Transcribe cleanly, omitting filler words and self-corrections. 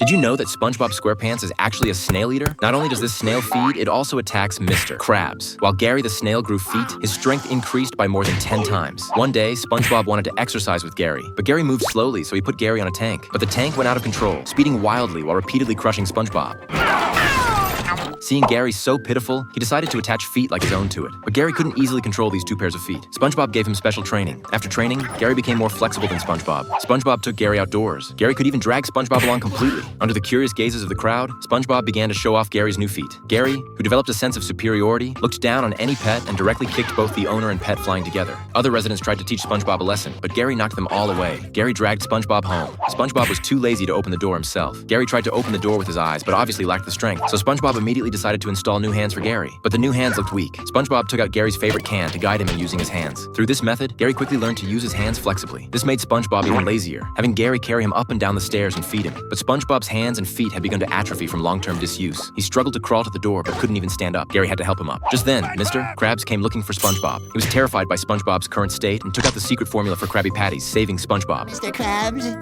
Did you know that SpongeBob SquarePants is actually a snail eater? Not only does this snail feed, it also attacks Mr. Krabs. While Gary the snail grew feet, his strength increased by more than 10 times. One day, SpongeBob wanted to exercise with Gary, but Gary moved slowly, so he put Gary on a tank. But the tank went out of control, speeding wildly while repeatedly crushing SpongeBob. Seeing Gary so pitiful, he decided to attach feet like his own to it. But Gary couldn't easily control these two pairs of feet. SpongeBob gave him special training. After training, Gary became more flexible than SpongeBob. SpongeBob took Gary outdoors. Gary could even drag SpongeBob along completely. Under the curious gazes of the crowd, SpongeBob began to show off Gary's new feet. Gary, who developed a sense of superiority, looked down on any pet and directly kicked both the owner and pet flying together. Other residents tried to teach SpongeBob a lesson, but Gary knocked them all away. Gary dragged SpongeBob home. SpongeBob was too lazy to open the door himself. Gary tried to open the door with his eyes, but obviously lacked the strength, so SpongeBob immediately decided to install new hands for Gary. But the new hands looked weak. SpongeBob took out Gary's favorite can to guide him in using his hands. Through this method, Gary quickly learned to use his hands flexibly. This made SpongeBob even lazier, having Gary carry him up and down the stairs and feed him. But SpongeBob's hands and feet had begun to atrophy from long-term disuse. He struggled to crawl to the door, but couldn't even stand up. Gary had to help him up. Just then, Mr. Krabs came looking for SpongeBob. He was terrified by SpongeBob's current state and took out the secret formula for Krabby Patties, saving SpongeBob. Mr. Krabs?